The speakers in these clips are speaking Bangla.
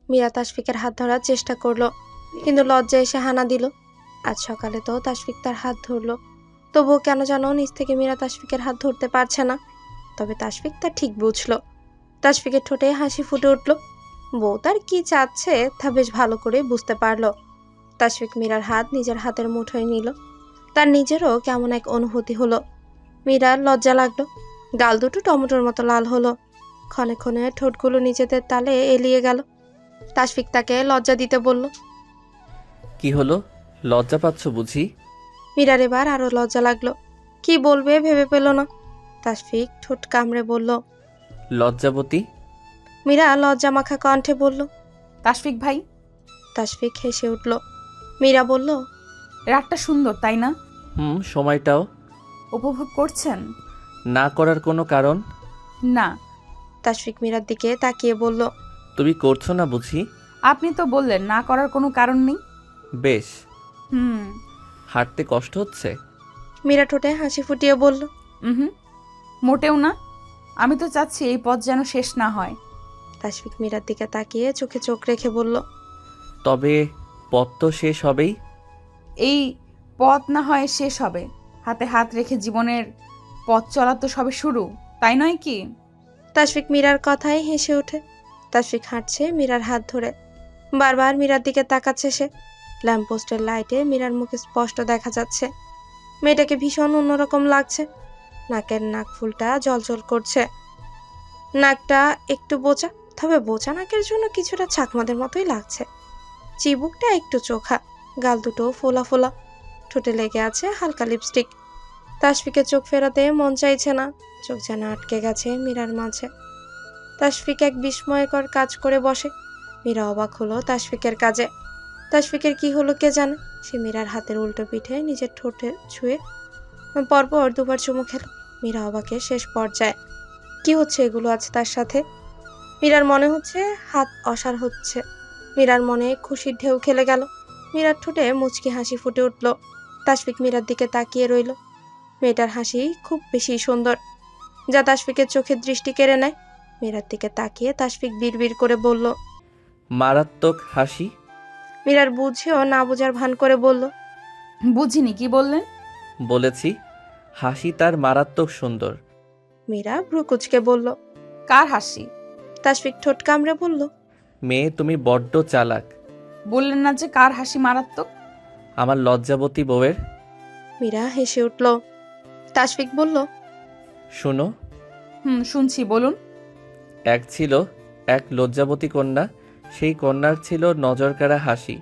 মীরা তাসফিকের হাত ধরার চেষ্টা করলো, কিন্তু লজ্জা এসে হানা দিল। আজ সকালে তো তাসফিক তার হাত ধরলো, তবুও কেন যেন নিজ থেকে মীরা তাসফিকের হাত ধরতে পারছে না। তবে তাসফিক তা ঠিক বুঝলো। তাসফিকের ঠোঁটে হাসি ফুটে উঠল। বউ তার কি চাচ্ছে তা বেশ ভালো করে বুঝতে পারলো। তাসফিক মীরার হাত নিজের হাতের মুঠোয় নিল। তার নিজেরও কেমন এক অনুভূতি হলো। মীরার লজ্জা লাগলো, গাল দুটো টমেটোর মতো লাল হলো। ক্ষণে ক্ষণে ঠোঁটগুলো নিজেদের তালে এলিয়ে গেল। তাসফিক তাকে লজ্জা দিতে বলল। কি হলো, লজ্জা পাচ্ছ বুঝি? মীরার এবার আরো লজ্জা লাগলো, কি বলবে ভেবে পেল না। তাসফিক ঠোঁট কামড়ে বলল। লজ্জাবতী। মীরা লজ্জা মাখা কণ্ঠে বলল। তাসফিক ভাই, তাসফিক হেসে উঠল। মীরা বলল। রাতটা সুন্দর তাই না? সময়টাও। উপভোগ করছেন? না করার কোনো কারণ? না। তাসফিক মীরার দিকে তাকিয়ে বলল। তুমি করছো না বুঝি? আপনি তো বললেন না করার কোনো কারণ নেই। বেশ। হুম। হাঁটতে কষ্ট হচ্ছে? মীরা ঠোঁটে হাসি ফুটিয়ে বলল। হুম, মোটেও না। আমি তো চাচ্ছি এই পথ যেন শেষ না হয়। তাসফিক মীরার দিকে তাকিয়ে চোখে চোখ রেখে বলল। তবে পথ তো শেষ হবেই। এই পথ না হয় শেষ হবে, হাতে হাত রেখে জীবনের পথ চলা তো সবে শুরু, তাই নয় কি? তাসফিক মীরার কথায় হেসে ওঠে। তাসফিক হাঁটছে মীরার হাত ধরে। বারবার মীরার দিকে তাকাচ্ছে সে। ল্যাম্পপোস্টের লাইটে মীরার মুখে স্পষ্ট দেখা যাচ্ছে। মেয়েটাকে ভীষণ অন্যরকম লাগছে। নাকের নাকফুলটা জ্বলজ্বল করছে। নাকটা একটু বোচা, তবে বোচা নাকের জন্য কিছুটা চাকমাদের মতোই লাগছে। চিবুকটা একটু চোখা, গাল দুটো ফোলা ফোলা, ঠোঁটে লেগে আছে হালকা লিপস্টিক। তাসফিকের চোখ ফেরাতে মন চাইছে না, চোখ যেন আটকে গেছে মীরার মাঝে। তাসফিক এক বিস্ময়কর কাজ করে বসে। মীরা অবাক হলো তাসফিকের কাজে। তাসফিকের কি হলো কে জানে। সে মীরার হাতের উল্টো পিঠে নিজের ঠোঁটে ছুঁয়ে পরপর দুবার চুমু খেল। মীরা অবাকের শেষ পর্যায়ে। কি হচ্ছে এগুলো আজ তার সাথে? মীরার মনে হচ্ছে হাত অসাড় হচ্ছে। মীরার মনে খুশির ঢেউ খেলে গেল। মীরার ঠোঁটে মুচকি হাসি ফুটে উঠল। তাসফিক মীরার দিকে তাকিয়ে রইল। মেয়েটার হাসি খুব বেশি সুন্দর, যা তাসফিকের চোখের দৃষ্টি কেড়ে নেয়। মীরার দিকে তাকিয়ে তাসফিক বিড়বিড় করে বলল। মারাত্মক হাসি। মীরার বুঝেও না বোঝার ভান করে বলল। বুঝিনি, কি বললেন? বলেছি হাসি তার মারাত্মক সুন্দর। মীরা ভ্রু কুচকে বলল। কার হাসি? তাসফিক ঠোঁট কামড়ে বলল। মেয়ে তুমি বড্ড চালাক। বললেন না যে কার হাসি মারাত্মক? আমার লজ্জাবতী বউয়ের। মীরা হেসে উঠল। তাসফিক বলল। শোনো। শুনছি, বলুন। এক ছিল এক লজ্জাবতী কন্যা। সেই কন্যার ছিল নজরকাড়া হাসি।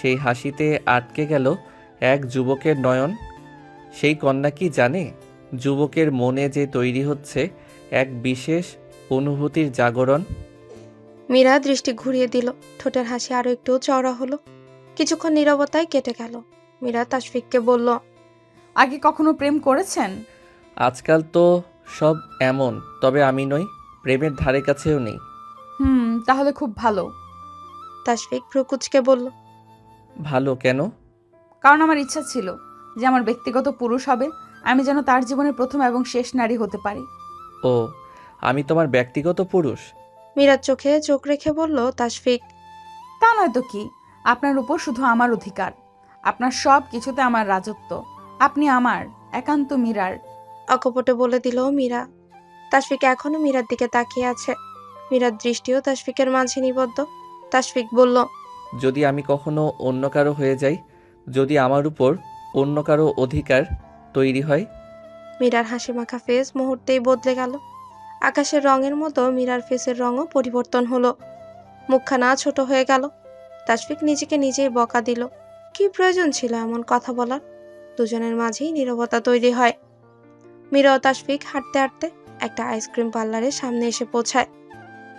সেই হাসিতে আটকে গেল এক যুবকের নয়ন। সেই কন্যা কি জানে, যুবকের মনে যে তৈরি হচ্ছে এক বিশেষ অনুভূতির জাগরণ। মীরা দৃষ্টি ঘুরিয়ে দিল। ঠোঁটের হাসি আরো একটু চওড়া হলো। কিছুক্ষণ নীরবতায় কেটে গেল। মীরা তাসফিককে বলল। আগে কখনো প্রেম করেছেন? আজকাল তো সব এমন, তবে আমি নই, প্রেমের ধারে কাছেও নেই। তাহলে খুব ভালো। তাসফিক ভ্রু কুচকে বলল। ভালো কেন? কারণ আমার ইচ্ছা ছিল যে আমার ব্যক্তিগত পুরুষ হবে, আমি যেন তার জীবনের প্রথম এবং শেষ নারী হতে পারি। ও, আমি তোমার ব্যক্তিগত পুরুষ? মীরার চোখে চোখ রেখে বলল তাসফিক। তা নয় তো কি, আপনার উপর শুধু আমার অধিকার, আপনার সব কিছুতে আমার রাজত্ব, আপনি আমার একান্ত মীরার। অকপটে বলে দিল মীরা। তাসফিক এখনো মীরার দিকে তাকিয়ে আছে। মীরার দৃষ্টিও তাসফিকের মাঝে নিবদ্ধ। তাসফিক বলল। যদি আমি কখনো অন্য কারো হয়ে যাই, যদি আমার উপর অন্য কারো অধিকার তৈরি হয়। মীরার হাসি মাখা ফেস মুহূর্তেই বদলে গেল। আকাশের রঙের মতো মীরার ফেসের রঙও পরিবর্তন হলো। মুখখানা ছোট হয়ে গেল। তাসফিক নিজেকে নিজেই বকা দিল। কি প্রয়োজন ছিল এমন কথা বলার? দুজনের মাঝেই নীরবতা তৈরি হয়। মীরা ও তাসফিক হাঁটতে হাঁটতে একটা আইসক্রিম পার্লারের সামনে এসে পৌঁছায়।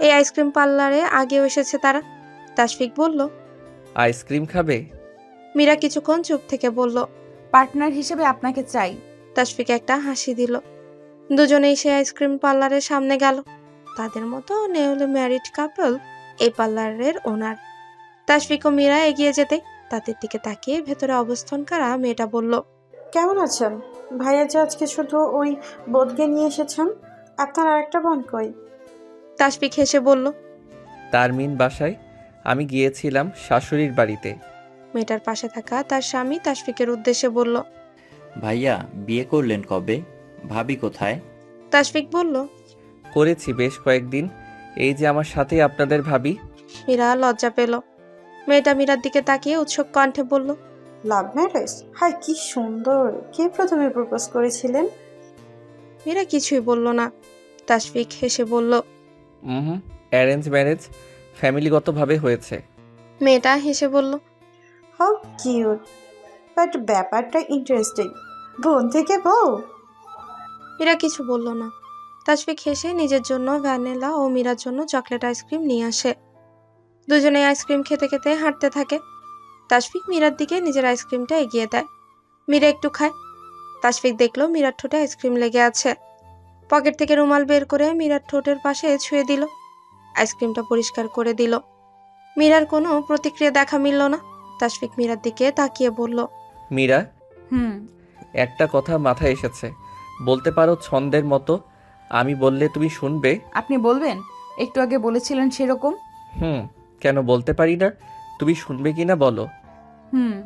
এই আইসক্রিম পার্লারে আগেও এসেছে তারা। তাসফিক বলল। আইসক্রিম খাবে? মীরা কিছুক্ষণ চুপ থেকে বলল। পার্টনার হিসেবে আপনাকে চাই। তাসফিক একটা হাসি দিল। দুজনেই সে আইসক্রিম পার্লারের সামনে গেল। তাদের মতো নিউলি ম্যারিড কাপল এই পার্লারের ওনার। তাসফিক ও মীরা এগিয়ে যেতে তাদের দিকে তাকিয়ে ভেতরে অবস্থান করা মেয়েটা বলল। কেমন আছেন? ভাইয়া যে আজকে শুধু ওই বোধকে নিয়ে এসেছেন, আপনার আরেকটা বোন কই? তাসফিক হেসে বলল। তারমিন বাসায়, আমি গিয়েছিলাম শাশুড়ির বাড়িতে। মেয়েটার পাশে থাকা তার স্বামী তাশফিকের উদ্দেশ্যে বলল। ভাইয়া বিয়ে করলেন কবে? ভাবি কোথায়? তাশফিক বলল। করেছি বেশ কয়েকদিন। এই যে আমার সাথে আপনাদের ভাবি। মীরা লজ্জা পেল। মেয়েটা মীরার দিকে তাকিয়ে উৎসুক কণ্ঠে বলল। Love marriage? হায় কি সুন্দর! কে প্রথমে প্রপোজ করেছিলেন? মীরা কিছুই বলল না। তাশফিক হেসে বলল। অ্যারেঞ্জ ম্যারেজ, ফ্যামিলিগতভাবে হয়েছে। মেয়েটা হেসে বলল। হাউ কিউট, বাট ব্যাপারটা ইন্টারেস্টিং। বোন থেকে বউ? মীরা কিছু বলল না। তাশফিক হেসে নিজের জন্য ভ্যানিলা ও মীরার জন্য চকলেট আইসক্রিম নিয়ে আসে। দুজনে আইসক্রিম খেতে খেতে হাঁটতে থাকে। তাশফিক মীরার দিকে নিজের আইসক্রিমটা এগিয়ে দেয়। মীরা একটু খায়। তাশফিক দেখলো মীরার ঠোঁটে আইসক্রিম লেগে আছে। পকেট থেকে রুমাল বের করে মীরার ঠোঁটের পাশে ছুঁয়ে দিল। আইসক্রিমটা পরিষ্কার করে দিল। মীরার কোনো প্রতিক্রিয়া দেখা মিলল না। তাশফিক মীরার দিকে তাকিয়ে বলল। মীরা, হুম। একটা কথা মাথায় এসেছে, বলতে পারো ছন্দের মতো। আমি বললে তুমি শুনবে। আপনি বলবেন? একটু আগে বলেছিলেন সেরকম। কেন বলতে পারি না? তুমি শুনবে কিনা বলো। হুম।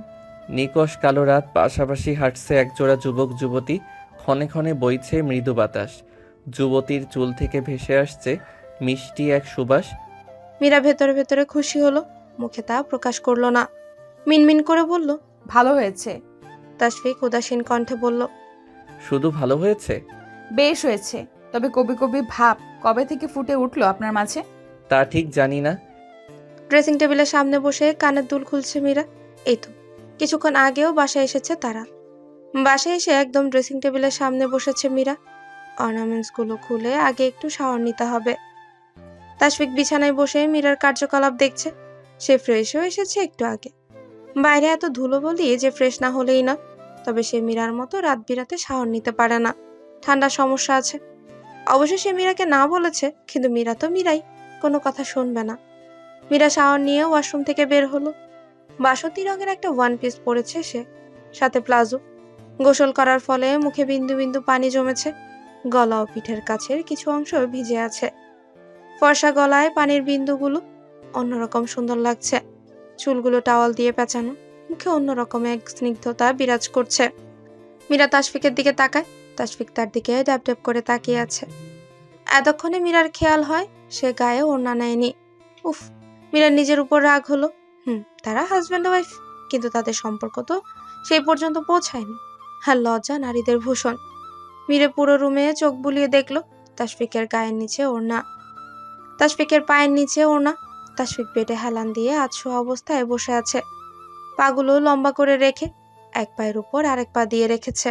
নিকশ কালো রাত, পাশাপাশি হাঁটছে একজোড়া যুবক যুবতী। ক্ষণে ক্ষণে বইছে মৃদু বাতাস। যুবতীর চুল থেকে ভেসে আসছে মিষ্টি এক সুবাস। মীরা ভেতরে ভেতরে খুশি হলো, মুখে তা প্রকাশ করলো না। মিনমিন করে বলল। ভালো হয়েছে। তাশফিক উদাসীন কণ্ঠে বলল। শুধু ভালো হয়েছে? বেশ হয়েছে। তবে কবি কবি ভাব কবে থেকে ফুটে উঠলো আপনার মাঝে? তা ঠিক জানি না। ড্রেসিং টেবিলের সামনে বসে কানের দুল খুলছে মীরা। এই তো কিছুক্ষণ আগেও বাসায় এসেছে তারা। বাসায় এসে একদম ড্রেসিং টেবিলের সামনে বসেছে মীরা। অর্নামেন্টস গুলো খুলে আগে একটু শাওয়ার নিতে হবে। তাশফিক বিছানায় বসে মীরার কার্যকলাপ দেখছে। সে ফ্রেশও এসেছে একটু আগে। বাইরে এত ধুলো বলি যে ফ্রেশ না হলেই না। তবে সে মীরার মতো রাত বিরাতে শাওয়ার নিতে পারে না, ঠান্ডার সমস্যা আছে। অবশ্য সে মীরাকে না বলেছে, কিন্তু মীরা তো মীরাই, কোনো কথা শুনবে না। মীরা শাওয়ার নিয়ে ওয়াশরুম থেকে বের হলো। বাসন্তী রঙের একটা ওয়ান পিস পরেছে সে, সাথে প্লাজো। গোসল করার ফলে মুখে বিন্দু বিন্দু পানি জমেছে। গলা ও পিঠের কাছের কিছু অংশ ভিজে আছে। ফর্সা গলায় পানির বিন্দুগুলো অন্যরকম সুন্দর লাগছে। চুলগুলো টাওয়াল দিয়ে পেঁচানো, মুখে অন্যরকম এক স্নিগ্ধতা বিরাজ করছে। মীরা তাশফিকের দিকে তাকায়। তাশফিক তার দিকে ড্যাব ড্যাব করে তাকিয়ে আছে। এতক্ষণে মীরার খেয়াল হয় সে গায়ে ওড়না নেয়নি। উফ, মীরার নিজের উপর রাগ হলো। তারা হাজব্যান্ড ওয়াইফ, কিন্তু তাদের সম্পর্ক তো সেই পর্যন্ত পৌঁছায়নি। আর লজ্জা নারীদের ভূষণ। মীরা পুরো রুমে চোখ বুলিয়ে দেখলো তাশফিকের গায়ের নিচে ওড়না, তাশফিকের পায়ের নিচে ওড়না। তাশফিক বেডে হেলান দিয়ে আধশোয়া অবস্থায় বসে আছে, পাগুলো লম্বা করে রেখে এক পায়ের উপর আরেক পা দিয়ে রেখেছে।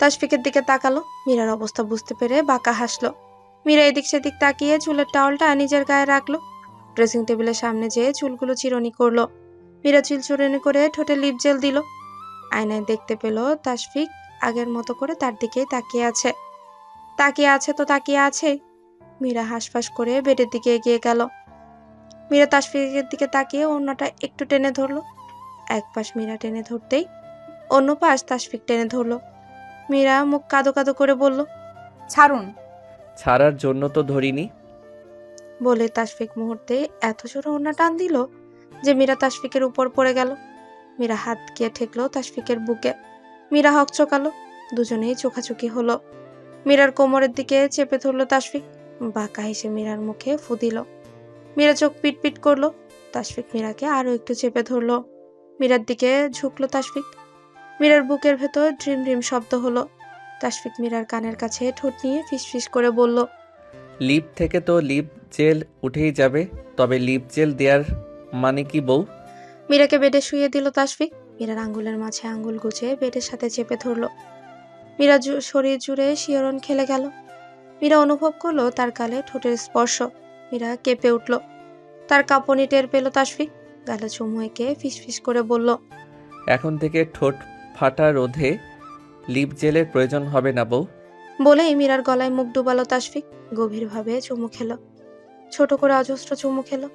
তাশফিকের দিকে তাকালো, মীরার অবস্থা বুঝতে পেরে বাঁকা হাসলো। মীরা এদিক সেদিক তাকিয়ে চুলের টাওয়ালটা নিজের গায়ে রাখলো। ড্রেসিং টেবিলের সামনে যেয়ে চুলগুলো চিরুনি করলো। মীরা চুল চিরুনি করে ঠোঁটে লিপ জেল দিল। আয়নায় দেখতে পেল তাশফিক আগের মতো করে তার দিকেই তাকিয়ে আছে। তো তাকিয়ে আছে। মীরা হাঁসফাঁস করে বেডের দিকে এগিয়ে গেল। মীরা তাশফিকের দিকে তাকিয়ে অন্যটা একটু টেনে ধরলো। এক পাশ মীরা টেনে ধরতেই অন্য পাশ তাশফিক টেনে ধরলো। মীরা মুখ কাদো কাদো করে বলল। ছাড়ুন। ছাড়ার জন্য তো ধরিনি। বলে তাশফিক মুহূর্তে এত জোরে ওড়না টান দিল যে মীরা তাশফিকের উপর পড়ে গেল। মীরা হাত গিয়ে ঠেকলো তাশফিকের বুকে। মীরা হকচকালো, দুজনেই চোখাচোখি হলো। মীরার কোমরের দিকে চেপে ধরলো তাশফিক। বাঁকা হেসে মীরার মুখে ফু দিল। মীরা চোখ পিটপিট করলো। তাশফিক মীরাকে আরো একটু চেপে ধরলো। মীরার দিকে ঝুঁকলো তাশফিক। মীরার বুকের ভেতর ড্রিম ড্রিম শব্দ হলো। তাশফিক মীরার কানের কাছে ঠোঁট নিয়ে ফিসফিস করে বলল। লিপ থেকে তো লিপ জেল উঠেই যাবে, তবে লিপ জেল দেওয়ার মানে কি বউ? মীরাকে বেডে শুয়ে দিল তাশফিক। মীরার আঙ্গুলের মাঝে আঙ্গুল গুজে বেডের সাথে চেপে ধরলো। মীরা শরীর জুড়ে শিহরণ খেলে গেল। মীরা অনুভব করলো তার গালে ঠোঁটের স্পর্শ। মীরা কেঁপে উঠল। তার কাঁপুনি টের পেল তাশফিক। গালে চুমু এঁকে ফিসফিস করে বলল। এখন থেকে ঠোঁট ফাটা রোধে লিপ জেলের প্রয়োজন হবে না বউ। বলেই মীরার গলায় মুখ ডুবালো তাশফিক। গভীরভাবে চুমু খেলো, ছোট করে অজস্র চুমু খেলো।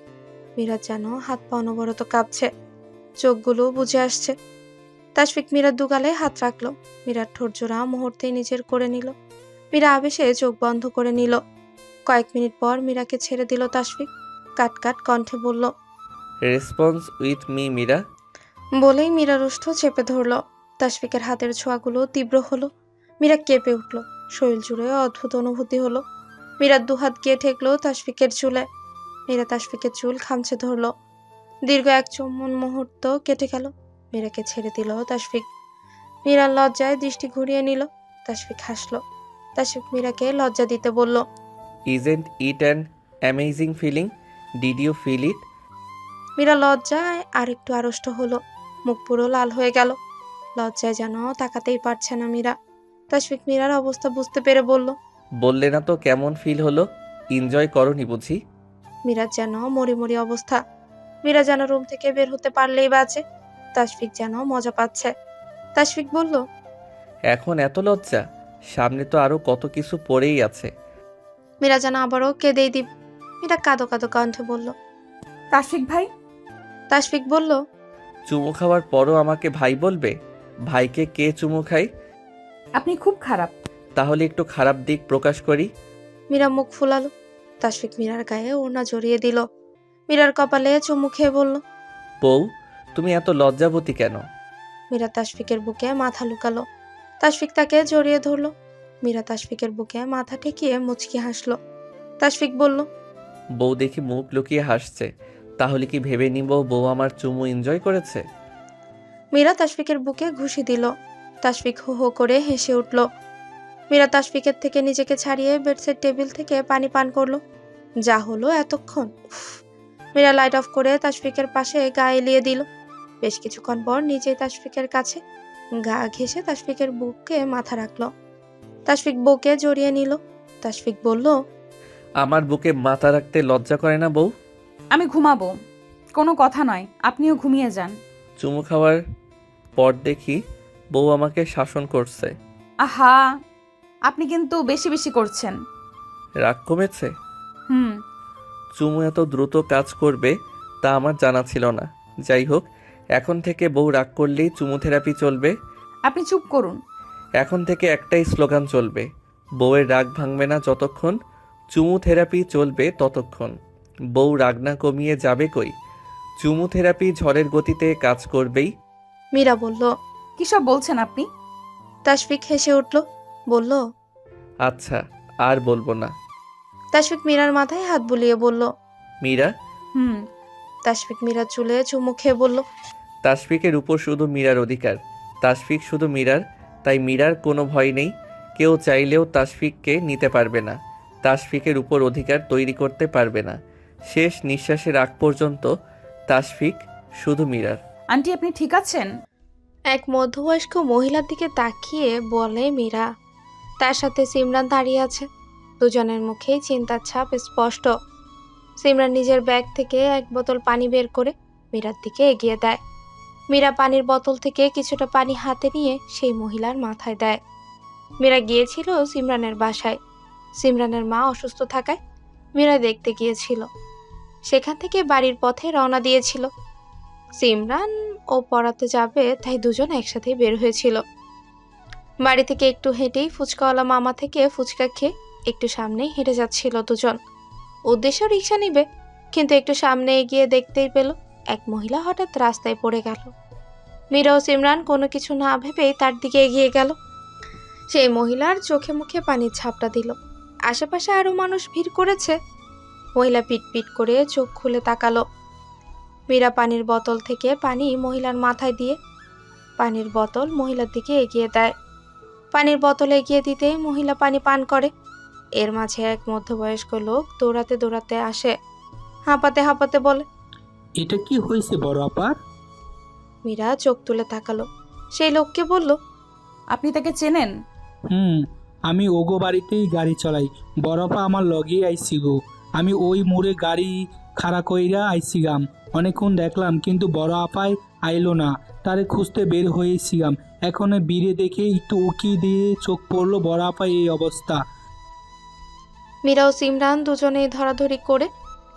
মীরার যেন হাত পা অনবরত কাঁপছে, চোখগুলো বুঝে আসছে। তাশফিক মীরার দুগালে হাত রাখলো। মীরার ঠোঁট জোড়া মুহূর্তেই নিজের করে নিল। মীরা আবেশে চোখ বন্ধ করে নিল। কয়েক মিনিট পর মীরাকে ছেড়ে দিল তাশফিক। কাট কাট কণ্ঠে বলল। Response with me Meera. বলেই মীরার ওষ্ঠ চেপে ধরল। তাসফিকের হাতের ছোঁয়াগুলো তীব্র হলো। মীরা কেঁপে উঠল। শরীর জুড়ে অদ্ভুত অনুভূতি হলো। মীরার দুহাত গিয়ে ঠেকলো তাসফিকের চুলে। মীরা তাসফিকের চুল খামচে ধরল। দীর্ঘ এক চুম্বন মুহূর্ত কেটে গেল। মীরাকে ছেড়ে দিল তাসফিক। মীরার লজ্জায় দৃষ্টি ঘুরিয়ে নিল। তাসফিক হাসলো। তাসফিক মীরাকে লজ্জা দিতে বলল, isn't it an amazing feeling? Did you feel it? Meera লজ্জায় আরেকটু আড়ষ্ট হলো। মুখ পুরো লাল হয়ে গেল। লজ্জায় যেন তাকাতেই পারছে না মীরা। তাসফিক মীরার অবস্থা বুঝতে পেরে বলল, বললে না তো কেমন ফিল হলো? এনজয় করনি বুঝি? মীরার যেন মরি মরি অবস্থা। মীরা যেন রুম থেকে বের হতে পারলেই বাঁচে। তাসফিক যেন মজা পাচ্ছে। তাসফিক বলল, এখন এত লজ্জা? সামনে তো আরো কত কিছু পড়েই আছে। মীরা যেন আবারও কেঁদেই দিবে। মীরা কাঁদো কাঁদো কণ্ঠে বলল। তাসফিক ভাই, তাসফিক বলল, চুমু খাওয়ার পরও আমাকে ভাই বলবে? ভাইকে কে চুমু খায়? আপনি খুব খারাপ। তাহলে একটু খারাপ দিক প্রকাশ করি। মীরা মুখ ফুলালো। তাসফিক মীরার গায়ে ওড়না জড়িয়ে দিল। মীরার কপালে চুমু খেয়ে বলল, বউ, তুমি এত লজ্জাবতী কেন? মীরা তাসফিকের বুকে মাথা লুকালো। তাসফিক তাকে জড়িয়ে ধরলো। মীরা তাসফিকের বুকে মাথা ঠেকিয়ে মুচকি হাসলো। তাসফিক বলল, বউ দেখি মুখ লুকিয়ে হাসছে, তাহলে কি ভেবে নিব বউ আমার চুমু এনজয় করেছে? মীরা তাসফিকের বুকে ঘুষি দিল। তাসফিক হো হো করে হেসে উঠল। মীরা তাসফিকের থেকে নিজেকে ছাড়িয়ে বেডসের টেবিল থেকে পানি পান করলো। যা হলো এতক্ষণ! উফ! মীরা লাইট অফ করে তাসফিকের পাশে গা এলিয়ে দিল। বেশ কিছুক্ষণ পর নিজেই তাসফিকের কাছে গা ঘেঁষে তাসফিকের বুকে মাথা রাখলো। তাসফিক বউকে জড়িয়ে নিল। তাসফিক বলল, আমার বুকে মাথা রাখতে লজ্জা করে না বউ? আমি ঘুমাবো। কোনো কথা নয়, আপনিও ঘুমিয়ে যান। চুমু খাওয়ার পর দেখি বউ আমাকে শাসন করছে। আহা, আপনি কিন্তু বেশি বেশি করছেন। রাগ কমেছে? হুম। চুমু এত দ্রুত কাজ করবে তা আমার জানা ছিল না। যাই হোক, এখন থেকে বউ রাগ করলেই চুমু থেরাপি চলবে। আপনি চুপ করুন। এখন থেকে একটাই স্লোগান চলবে, বউয়ের রাগ ভাঙবে না যতক্ষণ চুমু থেরাপি চলবে ততক্ষণ। বউ রাগ না কমিয়ে যাবে কই? চুমু থেরাপি ঝড়ের গতিতে কাজ করবেই। মীরা বলল। কি সব বলছেন আপনি? তাসফিক হেসে উঠল। বলল, আচ্ছা, আর বলবো না। তাসফিক মীরার মাথায় হাত বুলিয়ে বলল। মীরা? হুম। তাসফিক মীরার চুলে চুমু খেয়ে বলল, তাসফিকের উপর শুধু মীরার অধিকার। তাসফিক শুধু মীরার, তাই মীরার কোনো ভয় নেই। কেউ চাইলেও তাসফিককে নিতে পারবে না, তাসফিকের উপর অধিকার তৈরি করতে পারবে না। শেষ নিঃশ্বাসের আগ পর্যন্ত তাসফিক শুধু মীরার। আন্টি, আপনি ঠিক আছেন? এক মধ্যবয়স্ক মহিলার দিকে তাকিয়ে বলে মীরা। তার সাথে সিমরান দাঁড়িয়ে আছে। দুজনের মুখেই চিন্তার ছাপ স্পষ্ট। সিমরান নিজের ব্যাগ থেকে এক বোতল পানি বের করে মীরার দিকে এগিয়ে দেয়। মীরা পানির বোতল থেকে কিছুটা পানি হাতে নিয়ে সেই মহিলার মাথায় দেয়। মীরা গিয়েছিল সিমরানের বাসায়। সিমরানের মা অসুস্থ থাকায় মীরা দেখতে গিয়েছিল। সেখান থেকে বাড়ির পথে রওনা দিয়েছিল। সিমরান ও পড়াতে যাবে তাই দুজন একসাথেই বের হয়েছিল। বাড়ি থেকে একটু হেঁটেই ফুচকাওয়ালা মামা থেকে ফুচকা খেয়ে একটু সামনেই হেঁটে যাচ্ছিল দুজন। উদ্দেশ্য রিক্সা নিবে, কিন্তু একটু সামনে এগিয়ে দেখতেই পেল এক মহিলা হঠাৎ রাস্তায় পড়ে গেল। মীরা ও সিমরান কোনো কিছু না ভেবেই তার দিকে এগিয়ে গেল। সেই মহিলার চোখে মুখে পানির ঝাপটা দিল। আশেপাশে আরো মানুষ ভিড় করেছে। মহিলা পিট করে চোখ খুলে তাকালো। মীরা পানির বোতল থেকে পানি মহিলার মাথায় দিয়ে পানির বোতল মহিলার দিকে এগিয়ে দেয়। পানির বোতল এগিয়ে দিতেই মহিলা পানি পান করে। এর মাঝে এক মধ্যবয়স্ক লোক দৌড়াতে দৌড়াতে আসে। হাঁপাতে হাঁপাতে বলে, এটা কি হয়েছে বড় আপার? মীরা চোখ তুলে তাকালো। সেই লোককে বলল, আপনি তাকে চেনেন? আমি ওগো বাড়িতেই গাড়ি চালাই। বড় আপা আমার লগেই আইসি গো। আমি ওই মোড়ে গাড়ি খাড়া কইরা আইসিগাম। অনেকক্ষণ দেখলাম কিন্তু বড় আপায় আইলো না। তারে খুঁজতে বের হয়েছিলাম। এখন বীরে দেখে একটু উকি দিয়ে চোখ পড়লো বড় আপায় এই অবস্থা। মীরা ও সিমরান দুজনেই ধরাধরি করে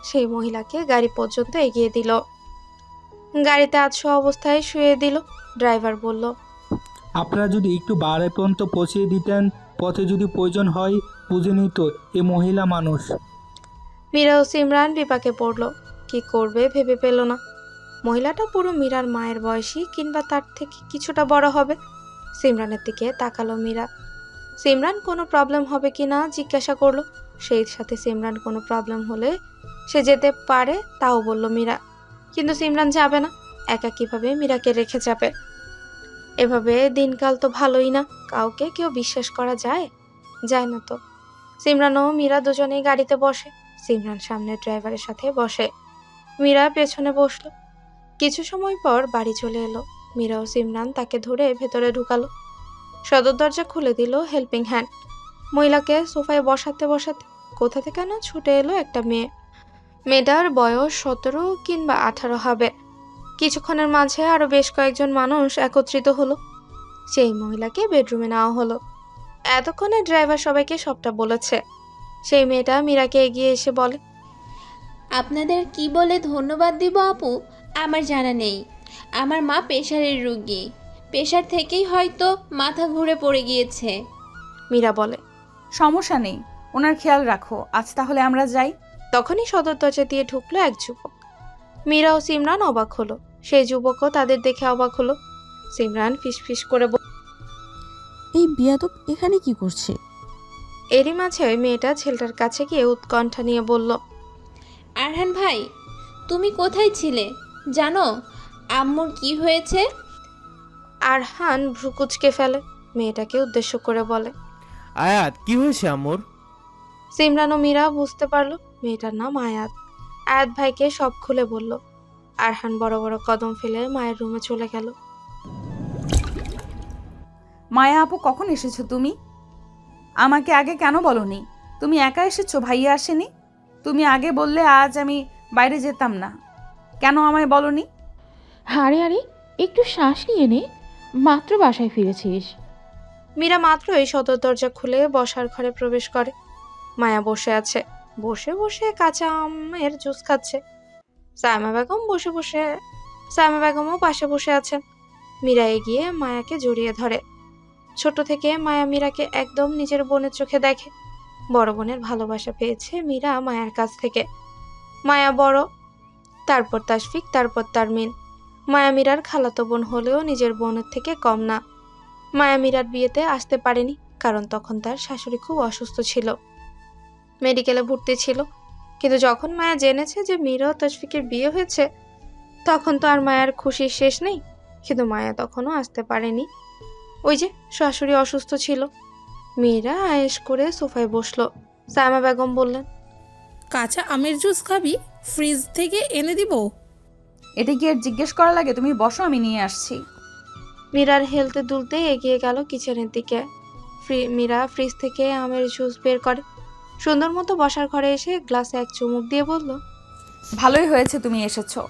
সেই মহিলাকে গাড়ি পর্যন্ত এগিয়ে দিল। গাড়িতে আধশো অবস্থায় শুয়ে দিল। ড্রাইভার বলল, আপনারা যদি একটু বাড়ি পর্যন্ত পৌঁছে দিতেন, পথে যদি প্রয়োজন হয় বুঝে নিত এ মহিলা মানুষ। মীরা ও সিমরান বিপাকে পড়ল। কি করবে ভেবে পেল না। মহিলাটা পুরো মীরার মায়ের বয়সী কিংবা তার থেকে কিছুটা বড় হবে। সিমরানের দিকে তাকালো মীরা। সিমরান কোনো প্রবলেম হবে কি না জিজ্ঞাসা করলো। সেই সাথে সিমরান কোনো প্রবলেম হলে সে যেতে পারে তাও বলল মীরা। কিন্তু সিমরান যাবে না, একা কিভাবে মীরাকে রেখে যাবে? এভাবে দিনকাল তো ভালোই না, কাউকে কেউ বিশ্বাস করা যায়? যায় না তো। সিমরান ও মীরা দুজনেই গাড়িতে বসে। সিমরান সামনে ড্রাইভারের সাথে বসে, মীরা পেছনে বসলো। কিছু সময় পর বাড়ি চলে এলো। মীরা ও সিমরান তাকে ধরে ভেতরে ঢুকালো। সদর দরজা খুলে দিল হেল্পিং হ্যান্ড। মহিলাকে সোফায় বসাতে বসাতে কোথা থেকে যেন ছুটে এলো একটা মেয়ে। মেয়েটার বয়স 17 কিংবা 18 হবে। কিছুক্ষণের মাঝে আরো বেশ কয়েকজন মানুষ একত্রিত হলো। সেই মহিলাকে বেডরুমে নেওয়া হলো। এতক্ষণে ড্রাইভার সবাইকে সবটা বলেছে। সেই মেয়েটা মীরাকে এগিয়ে এসে বলে, আপনাদের কি বলে ধন্যবাদ দিব আপু আমার জানা নেই। আমার মা প্রেশারের রোগী, প্রেশার থেকেই হয়তো মাথা ঘুরে পড়ে গিয়েছে। মীরা বলে। সমস্যা নেই, ওনার খেয়াল রাখো। আজ তাহলে আমরা যাই। তখনই সদর দরজা দিয়ে ঢুকলো এক যুবক। মীরা ও সিমরান অবাক হলো, সেই যুবকও তাদের দেখে অবাক হলো। সিমরান ফিসফিস করে এই বিয়াদব এখানে কি করছে? এরই মাঝে মেয়েটা ছেলেটার কাছে গিয়ে উৎকণ্ঠা নিয়ে বলল, আরহান ভাই, তুমি কোথায় ছিলে জানো আম্মুর কি হয়েছে? আরহান ভ্রুকুচকে ফেলে, মেয়েটাকে উদ্দেশ্য করে বলে। আয়াত, কি হয়েছে আম্মুর? সিমরান ও মীরা বুঝতে পারলো মেয়েটার নাম আয়াত। আয়াত ভাইকে সব খুলে বলল। আরহান বড় বড় কদম ফেলে মায়ের রুমে চলে গেল। মায়া আপু, কখন এসেছো তুমি? আমাকে আগে কেন বলনি? তুমি একা এসেছো, ভাইয়া আসেনি? তুমি আগে বললে আজ আমি বাইরে যেতাম না। কেন আমায় বলনি? আরে আরে, একটু শ্বাস নিয়ে নে, মাত্র বাসায় ফিরেছিস। মীরা মাত্রই সদর দরজা খুলে বসার ঘরে প্রবেশ করে। মায়া বসে আছে, বসে বসে কাঁচা আমের জুস খাচ্ছে। সায়মা বেগমও পাশে বসে আছেন। মীরা এগিয়ে মায়াকে জড়িয়ে ধরে। ছোট থেকে মায়া মীরাকে একদম নিজের বোনের চোখে দেখে। বড় বোনের ভালোবাসা পেয়েছে মীরা মায়ার কাছ থেকে। মায়া বড়, তারপর তাশফিক, তারপর তারমিন। মায়া মীরার খালাতো বোন হলেও নিজের বোনের থেকে কম না। মায়া মীরার বিয়েতে আসতে পারেনি, কারণ তখন তার শাশুড়ি খুব অসুস্থ ছিল, মেডিকেলে ভর্তি ছিল। কিন্তু যখন মায়া জেনেছে যে মীরা ও তাশফিকের বিয়ে হয়েছে, তখন তো আর মায়ার খুশির শেষ নেই। কিন্তু মায়া তখনও আসতে পারেনি, ওই যে শাশুড়ি অসুস্থ ছিল। মীরা আয়েশ করে সোফায় বসলো। সায়মা বেগম বললেন, কাঁচা আমের জুস খাবি? ফ্রিজ থেকে এনে দিব? এটা কি আর জিজ্ঞেস করা লাগে? তুমি বসো, আমি নিয়ে আসছি। মীরার হেলতে দুলতে এগিয়ে গেল কিচেনের দিকে। মীরা ফ্রিজ থেকে আমের জুস বের করে। সুন্দর মতো বসার ঘরে এসে গ্লাসে এক চুমুক দিয়ে বলল, ভালোই হয়েছে তুমি এসেছো,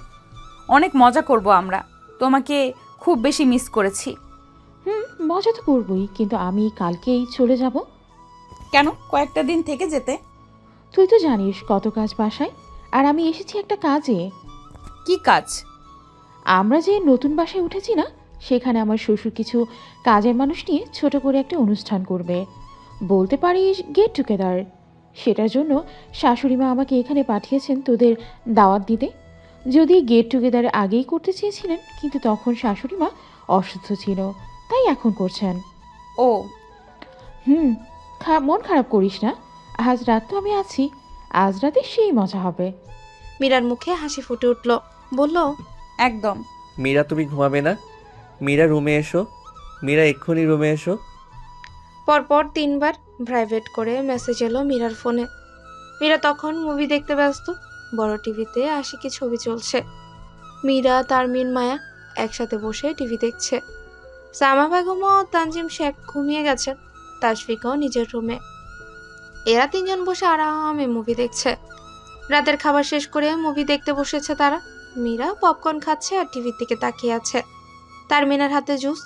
অনেক মজা করব আমরা। তোমাকে খুব বেশি মিস করেছি। মজা তো করবই, কিন্তু আমি কালকেই চলে যাব। কেন? কয়েকটা দিন থেকে যেতে। তুই তো জানিস কত কাজ বাসায়, আর আমি এসেছি একটা কাজে। কি কাজ? আমরা যে নতুন বাসায় উঠেছি না, সেখানে আমার শ্বশুর কিছু কাজের মানুষ নিয়ে ছোট করে একটা অনুষ্ঠান করবে, বলতে পারিস গেট টুগেদার। সেটার জন্য শাশুড়ি মা আমাকে এখানে পাঠিয়েছেন তোদের দাওয়াত দিতে। যদি গেট টুগেদার আগেই করতে চেয়েছিলেন, কিন্তু তখন শাশুড়ি মা অসুস্থ ছিল, তাই এখন করছেন। ও মন খারাপ করিস না, আজ রাত তো আমি আছি, আজ রাতে সেই মজা হবে। মীরার মুখে হাসি ফুটে উঠল, বলল, একদম। মীরা, তুমি ঘুমাবে না? মীরা, রুমে এসো। মীরা, এক্ষুনি রুমে এসো। পরপর 3 বার প্রাইভেট করে মেসেজ এলো মীরার ফোনে। মীরা তখন মুভি দেখতে ব্যস্ত। বড় টিভিতে আশিকি ছবি চলছে। মীরা, তারমিন, মায়া একসাথে বসে টিভি দেখছে। সায়মা বেগম ও তানজিম শেখ ঘুমিয়ে গেছেন। তাশফিকও নিজের রুমে। এরা 3 জন বসে আরামে মুভি দেখছে। রাতের খাবার শেষ করে মুভি দেখতে বসেছে তারা। মীরা পপকর্ন খাচ্ছে আর টিভির দিকে তাকিয়ে আছে। তারমিনের হাতে জুস।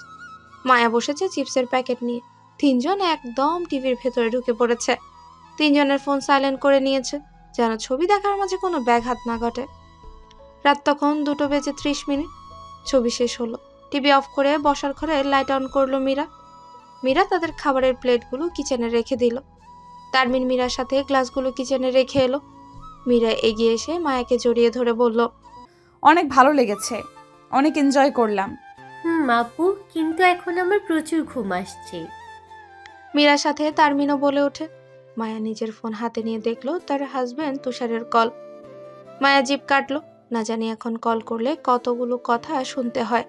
মায়া বসেছে চিপসের প্যাকেট নিয়ে। 3 জন একদম টিভির ভেতরে ঢুকে পড়েছে। 3 জনের ফোন সাইলেন্ট করে নিয়েছে, যেন ছবি দেখার মাঝে কোনো ব্যাঘাত না ঘটে। রাত তখন 2:30। ছবি শেষ হলো। টিভি অফ করে বসার ঘরে লাইট অন করলো মীরা। মীরা তাদের খাবারের প্লেটগুলো কিচেনে রেখে দিল। তারমিন মীরার সাথে গ্লাসগুলো কিচেনে রেখে এলো। মীরা এগিয়ে এসে মায়াকে জড়িয়ে ধরে বলল, অনেক ভালো লেগেছে, অনেক এনজয় করলাম। আপু, কিন্তু এখন আমার প্রচুর ঘুম আসছে। মীরার সাথে তারমিনও বলে ওঠে। মায়া নিজের ফোন হাতে নিয়ে দেখলো তার হাজবেন্ড তুষারের কল। মায়া জিভ কাটলো, না জানি এখন কল করলে কতগুলো কথা শুনতে হয়।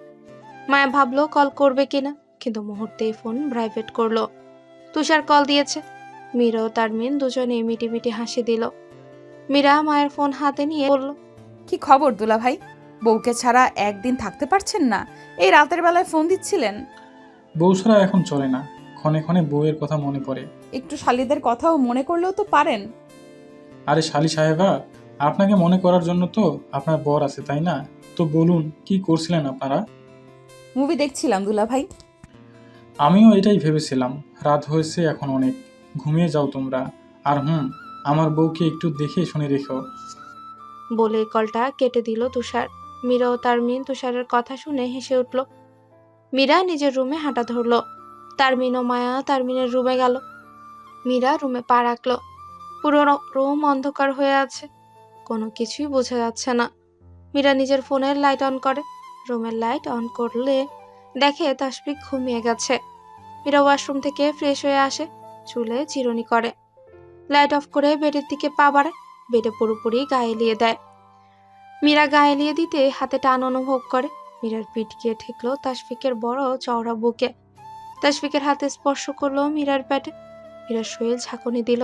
মায়া ভাবলো কল করবে কিনা, কিন্তু মুহূর্তেই ফোন প্রাইভেট করলো। তুষার কল দিয়েছে। মীরা ও তারমিন দুজনে মিটিমিটি হাসি দিল। মীরা মায়ের ফোন হাতে নিয়ে বলল, কি খবর দুলা ভাই? বউকে ছাড়া একদিন থাকতে পারছেন না? এই রাতের বেলায় ফোন দিচ্ছিলেন। বউ ছাড়া এখন চলে না, ক্ষণে ক্ষণে বউয়ের কথা মনে পড়ে। একটু শালিদের কথাও মনে করলেও তো পারেন। আরে শালি সাহেবা, আপনাকে মনে করার জন্য তো আপনার বর আছে, তাই না? তো বলুন, কি করছিলেন আপনারা? মুভি দেখছিলাম দুলা ভাই। আমিও এটাই ভেবেছিলাম। রাত হয়েছে এখন অনেক, ঘুমিয়ে যাও তোমরা। আর আমার বউকে একটু দেখে শুনে রেখো। বলে কলটা কেটে দিল তুষার। মীরা ও তারমিন তুষারের কথা শুনে হেসে উঠল। মীরা নিজের রুমে হাঁটা ধরলো। তারমিন ও মায়া তারমিনের রুমে গেল। মীরা রুমে পা রাখলো। পুরো রুম অন্ধকার হয়ে আছে, কোনো কিছুই বোঝা যাচ্ছে না। মীরা নিজের ফোনের লাইট অন করে। রুমের লাইট অন করলে দেখে তাসফিক ঘুমিয়ে গেছে। মীরা ওয়াশরুম থেকে ফ্রেশ হয়ে আসে, চুলে চিরুনি করে, লাইট অফ করে বেডের দিকে পা বাড়ায়। বেডে পুরোপুরি গায়ে এলিয়ে দেয়। মীরা গায়ে এলিয়ে দিতে হাতে টান অনুভব করে। মীরার পিঠ গিয়ে ঠেকলো তাসফিকের বড় চওড়া বুকে। তাসফিকের হাতে স্পর্শ করলো মীরার পেটে। মীরার শরীর ঝাঁকুনি দিল।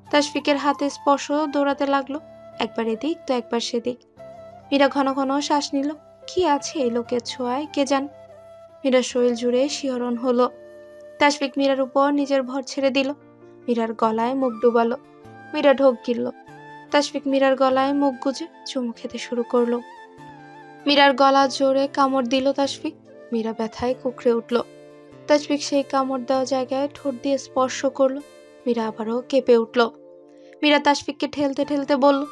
তাসফিকের হাতে স্পর্শ দৌড়াতে লাগলো, একবার এদিক তো একবার সেদিক। মীরা ঘন ঘন শ্বাস নিল। কি আছে এই লোকের ছোঁয়ায় কে জান। মীরার শরীর জুড়ে শিহরণ হলো। তাসফিক মীরার উপর নিজের ভর ছেড়ে দিল। মীরার গলায় মুখ ডুবালো। মীরা ঢোক গিলল। তাসফিক মীরার গলায় মুখ গুজে চুমু খেতে শুরু করলো। মীরার গলা জোরে কামড় দিল তাসফিক। মীরা ব্যথায় কুকড়ে উঠল। তাসফিক সেই কামড় দেওয়া জায়গায় ঠোঁট দিয়ে স্পর্শ করলো। মীরা আবারও কেঁপে উঠল। মীরা তাসফিককে ঠেলতে ঠেলতে বলল,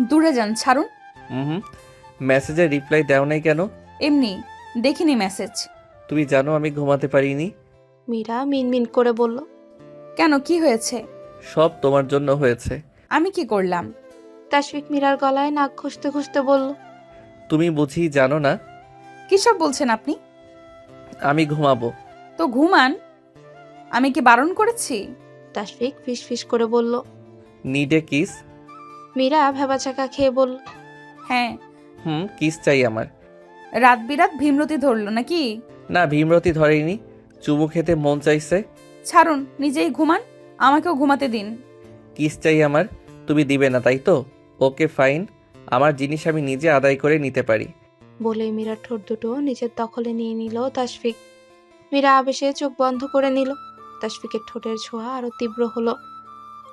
দূরে যান, ছাড়ুন। মেসেজের রিপ্লাই দাও নাই কেন? এমনি দেখিনি মেসেজ। তুমি জানো আমি ঘুমাতে পারিনি। মীরা মিনমিন করে বলল, কেন, কি হয়েছে? সব তোমার জন্য হয়েছে। আমি কি করলাম? তাসফিক মীরার গলায় নাক খুঁজতে খুঁজতে বলল, তুমি বুঝি জানো না? কি সব বলছেন আপনি? আমি ঘুমাবো। তো ঘুমান, আমি কি বারণ করেছি? তাসফিক ফিস ফিস করে বলল। নিডে কিস? মীরা ভেবাচাকা খেয়ে বলল, হ্যাঁ। কিস চাই আমার। রাত বিরাত ভীমরতি ধরলো নাকি? না, ভীমরতি ধরেনি, চুমু খেতে মন চাইছে। ছাড়ুন, নিজেই ঘুমান, আমাকেও ঘুমাতে দিন। কিস চাই আমার, তুমি দিবে না তাই তো? ওকে ফাইন, আমার জিনিস আমি নিজে আদায় করে নিতে পারি। বলে মীরার ঠোঁট দুটো নিজের দখলে নিয়ে নিল তাসফিক। মীরা আবেশে চোখ বন্ধ করে নিল। তাসফিকের ঠোঁটের ছোঁয়া আরো তীব্র হলো।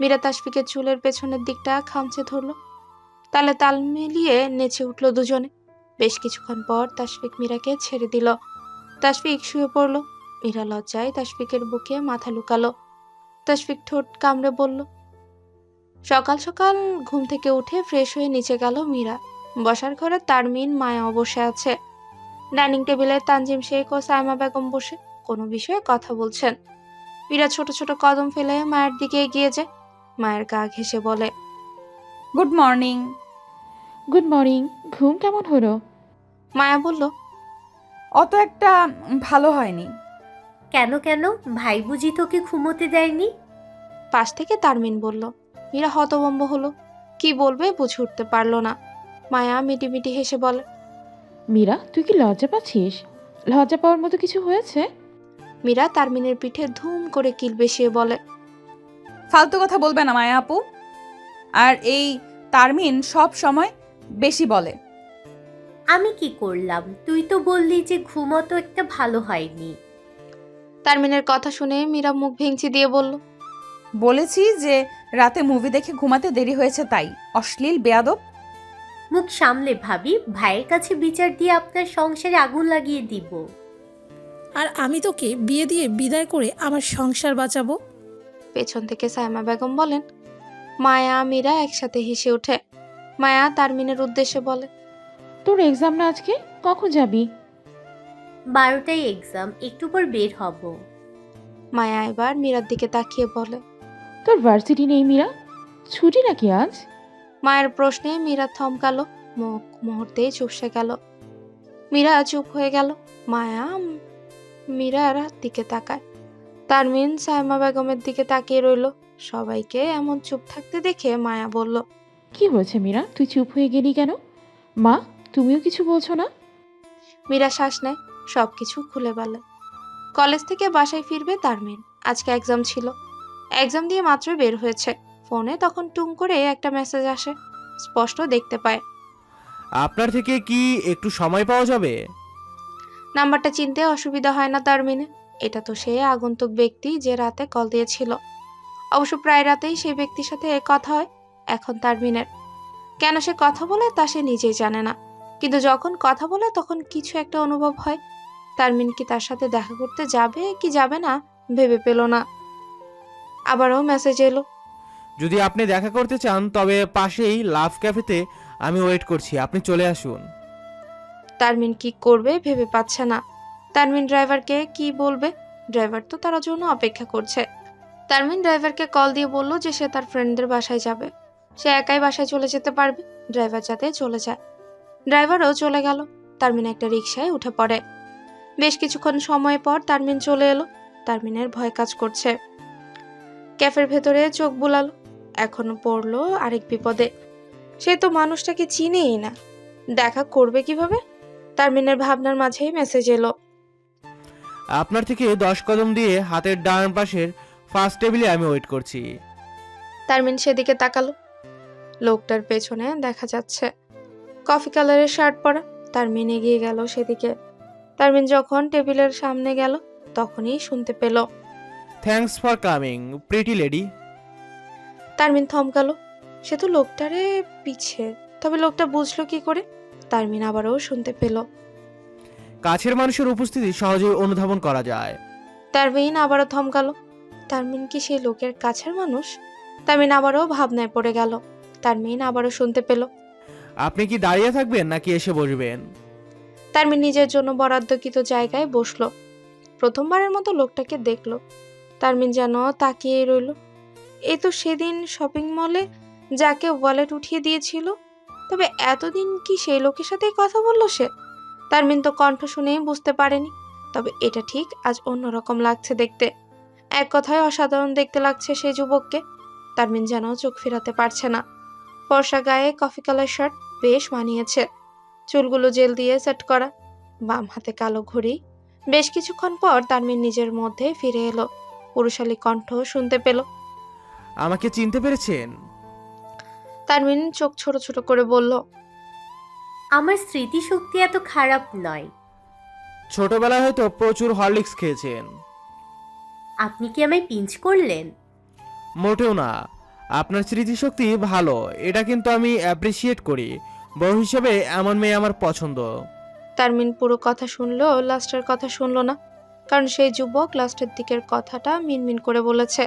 মীরা তাসফিকের চুলের পেছনের দিকটা খামচে ধরল। তালে তাল মিলিয়ে নেচে উঠল দুজনে। বেশ কিছুক্ষণ পর তাসফিক মীরাকে ছেড়ে দিল। তাসফিক শুয়ে পড়ল। মীরা লজ্জায় তাসফিকের বুকে মাথা লুকালো। তাসফিক ঠোঁট কামড়ে বলল। সকাল সকাল ঘুম থেকে উঠে ফ্রেশ হয়ে নিচে গেল মীরা। বসার ঘরে তারমিন মায়াও বসে আছে। ডাইনিং টেবিলে তানজিম শেখ ও সাইমা বেগম বসে কোনো বিষয়ে কথা বলছেন। মীরা ছোট ছোট কদম ফেলে মায়ের দিকে এগিয়ে যায়। মায়ের গা ঘেঁষে বলে, গুড মর্নিং। Good morning. ঘুম কেমন হলো? মায়া বলল, অত একটা ভালো হয়নি। কেন কেন, ভাই বুঝি তোকে ঘুমোতে দেয়নি? পাশ থেকে তারমিন বলল। মীরা হতভম্ব হলো, কি বলবে বুঝে উঠতে পারলো না। মায়া মিটিমিটি হেসে বলে, মীরা, তুই কি লজ্জা পাচ্ছিস? লজ্জা পাওয়ার মতো কিছু হয়েছে? মীরা তারমিনের পিঠে ধুম করে কিল বেশিয়ে বলে, ফালতু কথা বলবে না মায়া আপু। আর এই তারমিন সব সময় বেশি বলে। আমি কি করলাম? তুই তো বললি যে ঘুমোতো একটা ভালো হয়নি। তারমিনের কথা শুনে মীরা মুখ ভেঙচি দিয়ে বলল, বলেছি যে রাতে মুভি দেখে ঘুমাতে দেরি হয়েছে, তাই। অশ্লীল বেয়াদব। মুখ সামলে ভাবি, ভাইয়ের কাছে বিচার দিয়ে আপনার সংসারে আগুন লাগিয়ে দিব। আর আমি তোকে বিয়ে দিয়ে বিদায় করে আমার সংসার বাঁচাবো। পেছন থেকে সাইমা বেগম বলেন। মায়া মীরা একসাথে হেসে ওঠে। মায়া তারমিনের উদ্দেশ্যে বলে, তোর এক্সাম না আজকে? কখন যাবি? 12টায় এক্সাম, একটু পর বের হব। মায়া এবার মীরার দিকে তাকিয়ে বলে, তোর ভার্সিটি নেই মীরা? ছুটি নাকি আজ? মায়ের প্রশ্নে মীরা থমকালো। মুখ মুহূর্তেই চুপসে গেল। মীরা চুপ হয়ে গেল। মায়া মীরার দিকে তাকায়। তারমিন সাইমা বেগমের দিকে তাকিয়ে রইল। সবাইকে এমন চুপ থাকতে দেখে মায়া বলল, কি হয়েছে মীরা, তুই চুপ হয়ে গেলি কেন? মা, তুমিও কিছু বলছো না? মীরা শ্বাস নেয়, সবকিছু খুলে বলে। কলেজ থেকে বাসায় ফিরবে তারমিন। আজকে এক্সাম ছিল। এক্সাম দিয়ে মাত্রই বের হয়েছে। ফোনে তখন টুং করে একটা মেসেজ আসে। স্পষ্ট দেখতে পায়। আপনার থেকে কি একটু সময় পাওয়া যাবে? নাম্বারটা চিনতে অসুবিধা হয় না তারমিনে। এটা তো সে আগন্তুক ব্যক্তি যে রাতে কল দিয়েছিল। অবশ্য প্রায় রাতেই সেই ব্যক্তির সাথে কথা হয় এখন তারমিনের। কেন সে কথা বলে তা সে নিজেই জানে না, কিন্তু যখন কথা বলে তখন কিছু একটা অনুভব হয়। তারমিন কি তার সাথে দেখা করতে যাবে কি যাবে না ভেবে পেল না। আবারও মেসেজ এলো। যদি আপনি দেখা করতে চান তবে পাশেই লাভ ক্যাফেতে আমি ওয়েট করছি, আপনি চলে আসুন। তারমিন কি করবে ভেবে পাচ্ছে না। তারমিন ড্রাইভারকে কি বলবে? ড্রাইভার তো তার জন্য অপেক্ষা করছে। তারমিন ড্রাইভারকে কল দিয়ে বলল যে সে তার ফ্রেন্ডদের বাসায় যাবে। সে একাই বাসায় চলে যেতে পারবে, ড্রাইভার যাতে চলে যায়। ড্রাইভারও চলে গেল। তারমিন একটা রিকশায় উঠে পড়ে। বেশ কিছুক্ষণ সময় পর তারমিন চলে এলো। তারমিনের ভয় কাজ করছে। ক্যাফের ভেতরে চোখ বুলালো। এখনো পড়লো আরেক বিপদে। সে তো মানুষটাকে চিনেই না, দেখা করবে কিভাবে? তারমিনের ভাবনার মাঝেই মেসেজ এলো। আপনার থেকে 10 কদম দিয়ে হাতের ডান পাশের ফার্স্ট টেবিলে আমি ওয়েট করছি। তারমিন সেদিকে তাকালো। লোকটার পেছনে দেখা যাচ্ছে কফি কালারের শার্ট পরা। তারমিন এগিয়ে গেল সেদিকে। তারমিন যখন টেবিলের সামনে গেল তখনই শুনতে পেল, thanks for coming pretty lady. Tarmin থমকালো। সে তো লোকটারে পিছে, তবে লোকটা বুঝলো কি করে? তারমিন আবারও শুনতে পেল, কাছের মানুষের উপস্থিতি সহজেই অনুধাবন করা যায়। তারমিন আবারও থমকালো। তারমিন কি সেই লোকের কাছের মানুষ? তারমিন আবারও ভাবনায় পড়ে গেল। তারমিন আবারও শুনতে পেল, আপনি কি দাঁড়িয়ে থাকবেন নাকি এসে বসবেন? তারমিন নিজের জন্য বরাদ্দকৃত জায়গায় বসলো। প্রথমবারের মতো লোকটাকে দেখলো। তারমিন যেন তাকিয়েই রইল। এ তো সেদিন শপিং মলে যাকে ওয়ালেট উঠিয়ে দিয়েছিল। তবে এতদিন কি সেই লোকের সাথেই কথা বললো সে? তারমিন তো কণ্ঠ শুনেই বুঝতে পারেনি। তবে এটা ঠিক, আজ অন্যরকম লাগছে দেখতে। এক কথায় অসাধারণ দেখতে লাগছে সেই যুবককে। তারমিন যেন চোখ ফেরাতে পারছে না। ফর্সা গায়ে কফি কালার শার্ট বেশ মানিয়েছে। চুলগুলো জেল দিয়ে সেট করা, বাম হাতে কালো ঘড়ি। বেশ কিছুক্ষণ পর তারমিন নিজের মধ্যে ফিরে এলো। পুরুষালী কণ্ঠ শুনতে পেল। আমাকে চিনতে পেরেছেন? তারমিন চোখ ছোট ছোট করে বলল, আমার স্মৃতিশক্তি এত খারাপ নয়। ছোটবেলায় হয়তো প্রচুর হরলিক্স খেয়েছেন। আপনি কি আমায় পিঞ্চ করলেন? মোটেও না, আপনার স্মৃতিশক্তি ভালো, এটা কিন্তু আমি অ্যাপ্রিসিয়েট করি। বউ হিসেবে এমন মেয়ে আমার পছন্দ। তারমিন পুরো কথা শুনলো, লাস্টের কথা শুনলো না। কারণ সেই যুবক লাস্টের দিকের কথাটা মিনমিন করে বলেছে।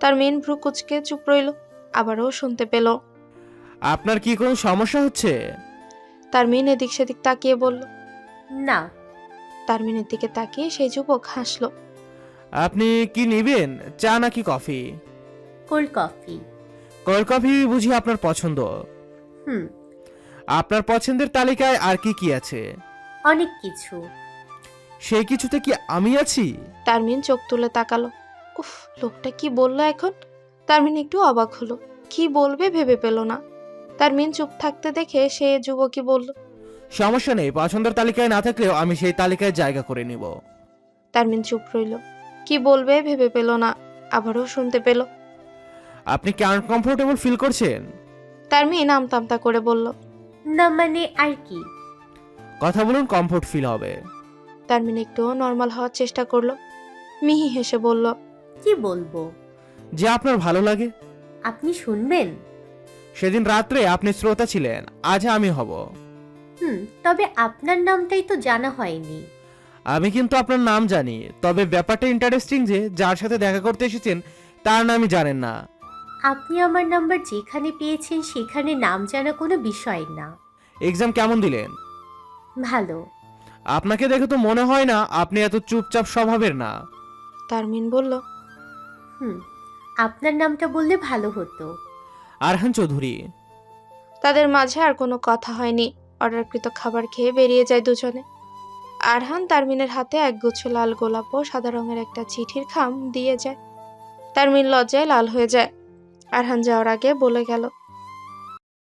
তারমিন ভ্রু কুচকে চুপ রইল। আবারও শুনতে পেল, আপনার কি কোনো সমস্যা হচ্ছে? তারমিন এদিক সেদিক তাকিয়ে বলল, না। তারমিনের দিকে তাকিয়ে সেই যুবক হাসলো। আপনি কি নেবেন, চা নাকি coffee? Cold coffee. Cold coffee বুঝি আপনার পছন্দ? হুম। আপনার পছন্দের তালিকায় আর কি কি আছে? অনেক কিছু। সেই কিছুতে কি আমি আছি? তারমিন চোখ তুলে তাকালো। উফ, লোকটা কি বললো এখন? তারমিন একটু অবাক হলো। কি বলবে ভেবে পেল না। তারমিন চুপ থাকতে দেখে সে যুবকই বলল, সমস্যা নেই, পছন্দের তালিকায় না থাকলেও আমি সেই তালিকায় জায়গা করে নিব। তারমিন চুপ রইল। কি বলবে ভেবে পেল না। আবারও শুনতে পেল, আপনি কি আনকমফোর্টেবল ফিল করছেন? তারমিন আমতামতা করে বলল, না মানে আর কি? কথা বলুন, কমফোর্ট ফিল হবে। তারমিন একটু নর্মাল হওয়ার চেষ্টা করলো। মিহি হেসে বলল, কি বলবো? যে আপনার ভালো লাগে। আপনি শুনবেন? সেদিন রাত্রে আপনি শ্রোতা ছিলেন, আজ আমি হব। তবে আপনার নামটাই তো জানা হয়নি। আমি কিন্তু আপনার নাম জানি, তবে ব্যাপারটা ইন্টারেস্টিং যে যার সাথে দেখা করতে এসেছেন তার নামই জানেন না। আপনি আমার নাম্বার যেখানে পেয়েছেন সেখানে নাম জানা কোনো বিষয় না। এক্সাম কেমন দিলেন? ভালো। আপনাকে দেখে তো মনে হয় না আপনি এত চুপচাপ স্বভাবের না। তারমিন বলল, আপনার নামটা বললে ভালো হতো। আরহান চৌধুরী। তাদের মাঝে আর কোনো কথা হয়নি। অর্ডারকৃত খাবার খেয়ে বেরিয়ে যায় দুজনে। আরহান তারমিনের হাতে একগুচ্ছ লাল গোলাপ ও সাদা রঙের একটা চিঠির খাম দিয়ে যায়। তারমিন লজ্জায় লাল হয়ে যায়। আরহান যাওয়ার আগে বলে গেল,